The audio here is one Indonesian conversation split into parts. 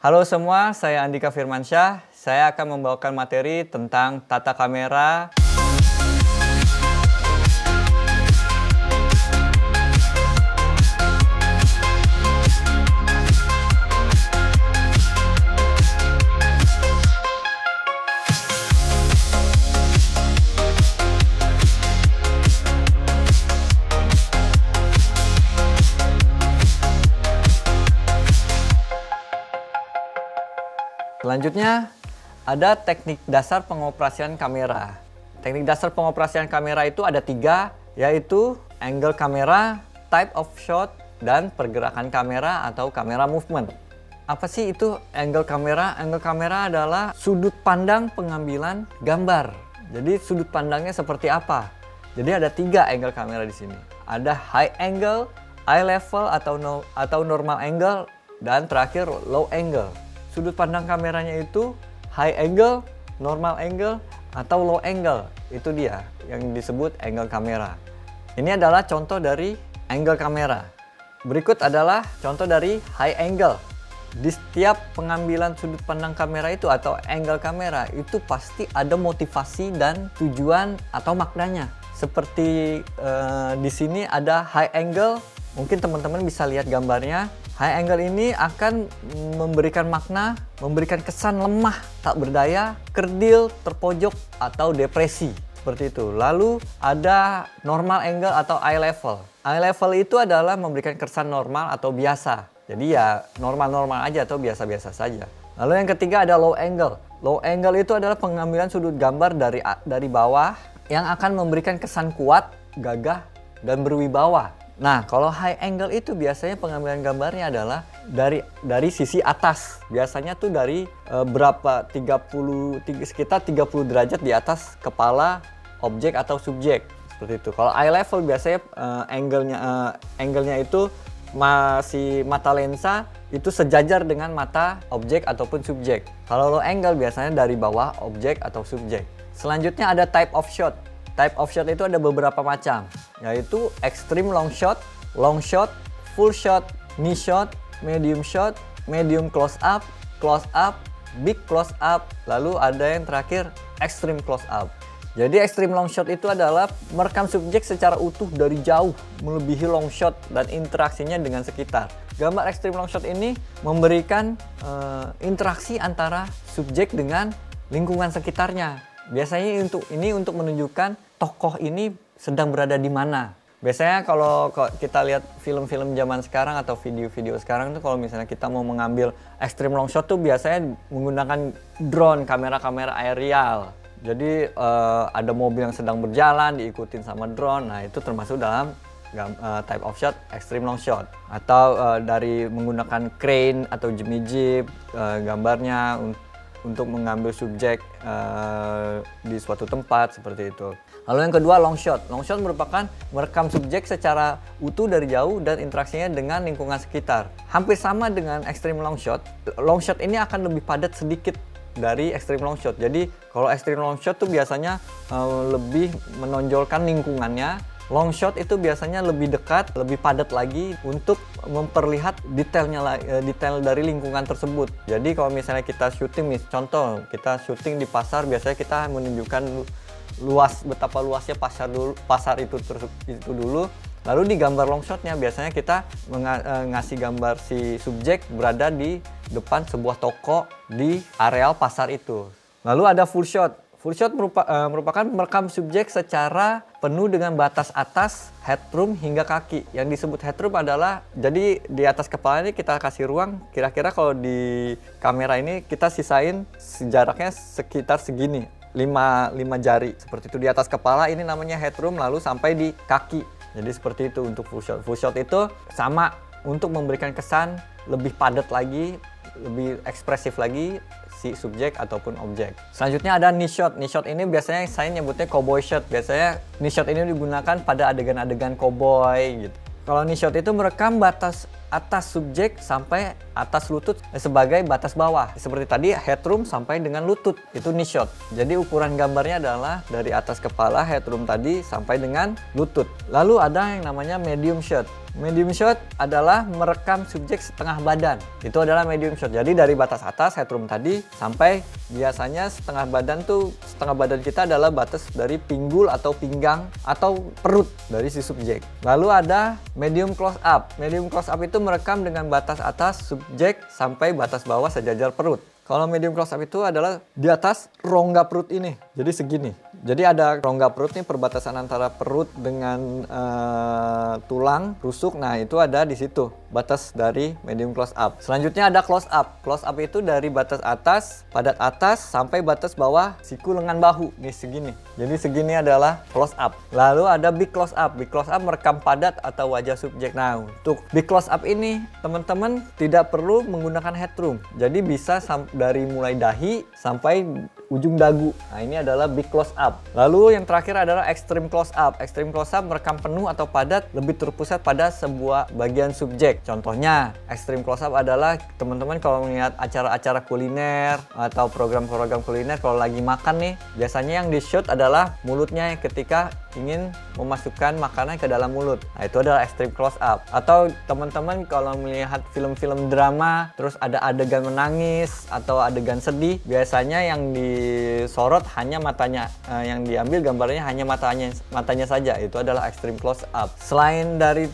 Halo semua, saya Andika Firmansyah. Saya akan membawakan materi tentang tata kamera. Selanjutnya, ada teknik dasar pengoperasian kamera. Teknik dasar pengoperasian kamera itu ada 3, yaitu angle kamera, type of shot, dan pergerakan kamera atau kamera movement. Apa sih itu angle kamera? Angle kamera adalah sudut pandang pengambilan gambar. Jadi sudut pandangnya seperti apa? Jadi ada 3 angle kamera di sini. Ada high angle, eye level atau normal angle, dan terakhir low angle. Sudut pandang kameranya itu high angle, normal angle, atau low angle. Itu dia yang disebut angle kamera. Ini adalah contoh dari angle kamera. Berikut adalah contoh dari high angle. Di setiap pengambilan sudut pandang kamera itu atau angle kamera itu pasti ada motivasi dan tujuan atau maknanya. Seperti di sini ada high angle, mungkin teman-teman bisa lihat gambarnya. High angle ini akan memberikan makna, memberikan kesan lemah, tak berdaya, kerdil, terpojok, atau depresi. Seperti itu. Lalu ada normal angle atau eye level. Eye level itu adalah memberikan kesan normal atau biasa. Jadi ya normal-normal aja atau biasa-biasa saja. Lalu yang ketiga ada low angle. Low angle itu adalah pengambilan sudut gambar dari bawah yang akan memberikan kesan kuat, gagah, dan berwibawa. Nah, kalau high angle itu biasanya pengambilan gambarnya adalah dari sisi atas. Biasanya tuh dari sekitar 30 derajat di atas kepala objek atau subjek. Seperti itu. Kalau eye level biasanya angle-nya itu masih mata lensa itu sejajar dengan mata objek ataupun subjek. Kalau low angle biasanya dari bawah objek atau subjek. Selanjutnya ada type of shot. Type of shot itu ada beberapa macam, yaitu extreme long shot, full shot, knee shot, medium close up, big close up, lalu ada yang terakhir extreme close up. Jadi extreme long shot itu adalah merekam subjek secara utuh dari jauh, melebihi long shot dan interaksinya dengan sekitar. Gambar extreme long shot ini memberikan interaksi antara subjek dengan lingkungan sekitarnya. Biasanya untuk menunjukkan tokoh ini sedang berada di mana. Biasanya kalau kita lihat film-film zaman sekarang atau video-video sekarang tuh kalau misalnya kita mau mengambil extreme long shot tuh biasanya menggunakan drone, kamera-kamera aerial. Jadi ada mobil yang sedang berjalan diikutin sama drone. Nah, itu termasuk dalam type of shot extreme long shot. Atau dari menggunakan crane atau jeep gambarnya untuk mengambil subjek di suatu tempat seperti itu. Lalu yang kedua long shot. Long shot merupakan merekam subjek secara utuh dari jauh dan interaksinya dengan lingkungan sekitar. Hampir sama dengan extreme long shot. Long shot ini akan lebih padat sedikit dari extreme long shot. Jadi kalau extreme long shot tuh biasanya lebih menonjolkan lingkungannya. Long shot itu biasanya lebih dekat, lebih padat lagi untuk memperlihat detail dari lingkungan tersebut. Jadi kalau misalnya kita syuting, contoh kita syuting di pasar, biasanya kita menunjukkan betapa luasnya pasar itu dulu. Lalu di gambar long shotnya biasanya kita ngasih gambar si subjek berada di depan sebuah toko di areal pasar itu. Lalu ada full shot. Full shot merupakan merekam subjek secara penuh dengan batas atas, headroom hingga kaki. Yang disebut headroom adalah, jadi di atas kepala ini kita kasih ruang, kira-kira kalau di kamera ini kita sisain jaraknya sekitar segini, 5 jari. Seperti itu di atas kepala, ini namanya headroom, lalu sampai di kaki. Jadi seperti itu untuk full shot. Full shot itu sama untuk memberikan kesan lebih padat lagi, lebih ekspresif lagi si subjek ataupun objek. Selanjutnya ada knee shot. Knee shot ini biasanya saya nyebutnya cowboy shot. Biasanya knee shot ini digunakan pada adegan-adegan cowboy gitu. Kalau knee shot itu merekam batas atas subjek sampai atas lutut sebagai batas bawah. Seperti tadi headroom sampai dengan lutut, itu knee shot. Jadi ukuran gambarnya adalah dari atas kepala headroom tadi sampai dengan lutut. Lalu ada yang namanya medium shot. Medium shot adalah merekam subjek setengah badan. Itu adalah medium shot. Jadi dari batas atas headroom tadi sampai biasanya setengah badan kita adalah batas dari pinggul atau pinggang atau perut dari si subjek. Lalu ada medium close up. Medium close up itu merekam dengan batas atas subjek sampai batas bawah sejajar perut. Kalau medium close up itu adalah di atas rongga perut ini, jadi segini. Jadi ada rongga perut nih, perbatasan antara perut dengan tulang rusuk. Nah itu ada di situ batas dari medium close up. Selanjutnya ada close up. Close up itu dari batas atas, padat atas sampai batas bawah siku lengan bahu nih segini. Jadi segini adalah close up. Lalu ada big close up. Big close up merekam padat atau wajah subjek. Nah untuk big close up ini teman-teman tidak perlu menggunakan headroom. Jadi bisa dari mulai dahi sampai ujung dagu. Nah ini adalah big close up. Lalu yang terakhir adalah extreme close up. Extreme close up merekam penuh atau padat lebih terpusat pada sebuah bagian subjek. Contohnya extreme close up adalah teman-teman kalau melihat acara-acara kuliner atau program-program kuliner, kalau lagi makan nih, biasanya yang di shoot adalah mulutnya ketika ingin memasukkan makanan ke dalam mulut. Nah itu adalah extreme close up. Atau teman-teman kalau melihat film-film drama terus ada adegan menangis atau adegan sedih, biasanya yang disorot hanya matanya, yang diambil gambarnya hanya matanya saja. Itu adalah extreme close up. Selain dari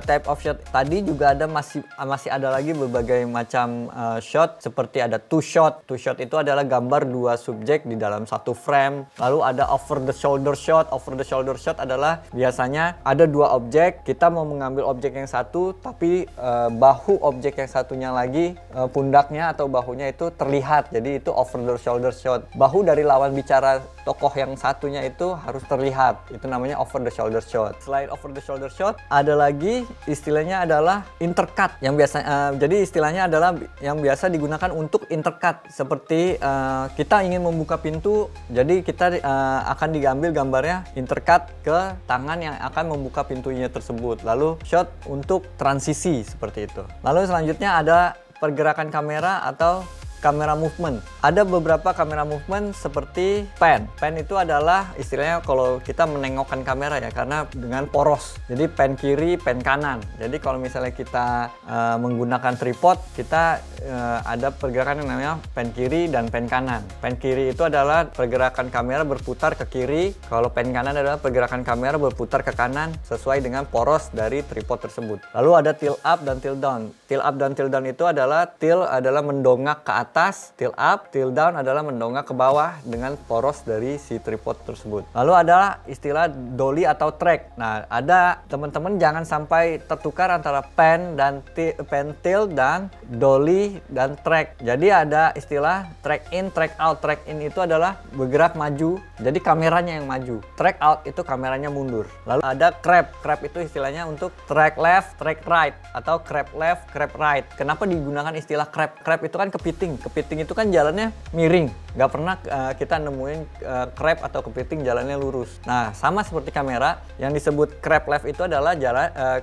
type of shot tadi juga ada masih ada lagi berbagai macam shot, seperti ada two shot. Two shot itu adalah gambar dua subjek di dalam satu frame. Lalu ada over the shoulder shot. Over the shoulder shot adalah biasanya ada dua objek, kita mau mengambil objek yang satu tapi bahu objek yang satunya lagi, pundaknya atau bahunya itu terlihat. Jadi itu over the shoulder shot. Bahu dari lawan bicara tokoh yang satunya itu harus terlihat. Itu namanya over the shoulder shot. Selain over the shoulder shot, ada lagi istilahnya adalah intercut. Yang biasa jadi istilahnya adalah yang biasa digunakan untuk intercut. Seperti kita ingin membuka pintu, jadi kita akan diambil gambarnya intercut ke tangan yang akan membuka pintunya tersebut. Lalu shot untuk transisi seperti itu. Lalu selanjutnya ada pergerakan kamera atau kamera movement. Ada beberapa kamera movement seperti pan. Pan itu adalah istilahnya kalau kita menengokkan kamera ya, karena dengan poros. Jadi pan kiri, pan kanan. Jadi kalau misalnya kita menggunakan tripod, kita ada pergerakan yang namanya pan kiri dan pan kanan. Pan kiri itu adalah pergerakan kamera berputar ke kiri. Kalau pan kanan adalah pergerakan kamera berputar ke kanan sesuai dengan poros dari tripod tersebut. Lalu ada tilt up dan tilt down. Tilt up dan tilt down itu adalah tilt adalah mendongak ke atas, tilt up, tilt down adalah mendongak ke bawah dengan poros dari si tripod tersebut. Lalu ada istilah dolly atau track. Nah, ada teman-teman jangan sampai tertukar antara pan dan pan tilt dan dolly dan track. Jadi ada istilah track in, track out. Track in itu adalah bergerak maju, jadi kameranya yang maju. Track out itu kameranya mundur. Lalu ada crab. Crab itu istilahnya untuk track left, track right atau crab left, crab right. Kenapa digunakan istilah crab? Crab itu kan kepiting. Kepiting itu kan jalannya miring. Nggak pernah kita nemuin crab atau kepiting jalannya lurus. Nah, sama seperti kamera, yang disebut crab left itu adalah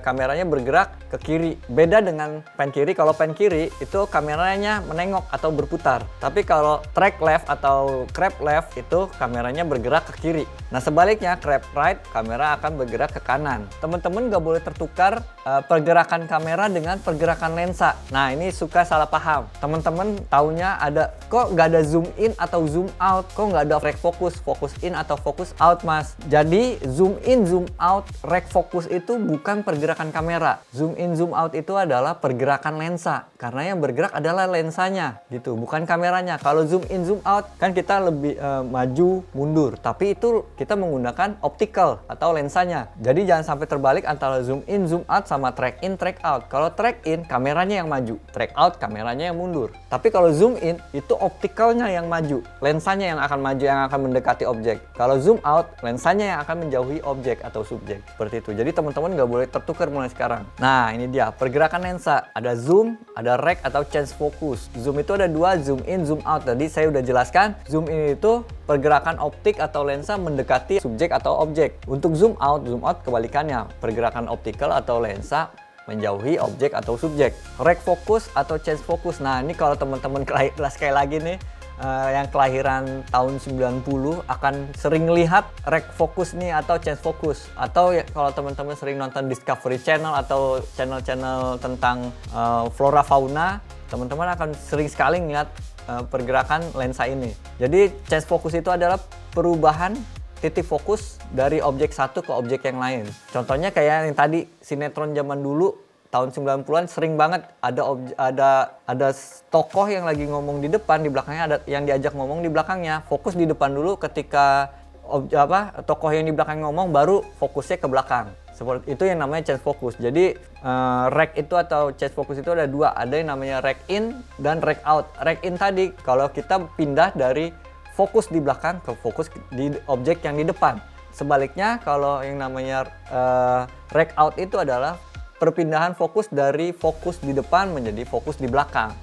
kameranya bergerak ke kiri. Beda dengan pan kiri. Kalau pan kiri itu kameranya menengok atau berputar. Tapi kalau track left atau crab left itu kameranya bergerak ke kiri. Nah, sebaliknya crab right, kamera akan bergerak ke kanan. Teman-teman nggak boleh tertukar pergerakan kamera dengan pergerakan lensa. Nah, ini suka salah paham. Teman-teman taunya ada, kok nggak ada zoom in atau zoom out, kok nggak ada rec focus, fokus in atau fokus out, mas. Jadi zoom in, zoom out, rec focus itu bukan pergerakan kamera. Zoom in, zoom out itu adalah pergerakan lensa, karena yang bergerak adalah lensanya gitu, bukan kameranya. Kalau zoom in, zoom out kan kita lebih maju mundur, tapi itu kita menggunakan optical atau lensanya. Jadi jangan sampai terbalik antara zoom in, zoom out sama track in, track out. Kalau track in kameranya yang maju, track out kameranya yang mundur. Tapi kalau zoom in itu optikalnya yang maju, lensanya yang akan maju, yang akan mendekati objek. Kalau zoom out, lensanya yang akan menjauhi objek atau subjek. Seperti itu. Jadi teman-teman nggak boleh tertukar mulai sekarang. Nah, ini dia pergerakan lensa. Ada zoom, ada rec atau change focus. Zoom itu ada dua, zoom in, zoom out. Tadi saya udah jelaskan. Zoom in itu pergerakan optik atau lensa mendekati subjek atau objek. Untuk zoom out kebalikannya. Pergerakan optical atau lensa menjauhi objek atau subjek. Rec focus atau change focus. Nah, ini kalau teman-teman sekali lagi nih, yang kelahiran tahun 90 akan sering lihat rek fokus nih atau change focus, atau ya, kalau teman-teman sering nonton Discovery Channel atau channel-channel tentang flora fauna, teman-teman akan sering sekali lihat pergerakan lensa ini. Jadi change focus itu adalah perubahan titik fokus dari objek satu ke objek yang lain. Contohnya kayak yang tadi sinetron zaman dulu tahun 90-an sering banget ada tokoh yang lagi ngomong di depan, di belakangnya ada yang diajak ngomong di belakangnya. Fokus di depan dulu, ketika tokoh yang di belakang ngomong baru fokusnya ke belakang. Seperti itu yang namanya change focus. Jadi rec itu atau change focus itu ada dua, ada yang namanya rec in dan rec out. Rec in tadi kalau kita pindah dari fokus di belakang ke fokus di objek yang di depan. Sebaliknya kalau yang namanya rec out itu adalah perpindahan fokus dari fokus di depan menjadi fokus di belakang.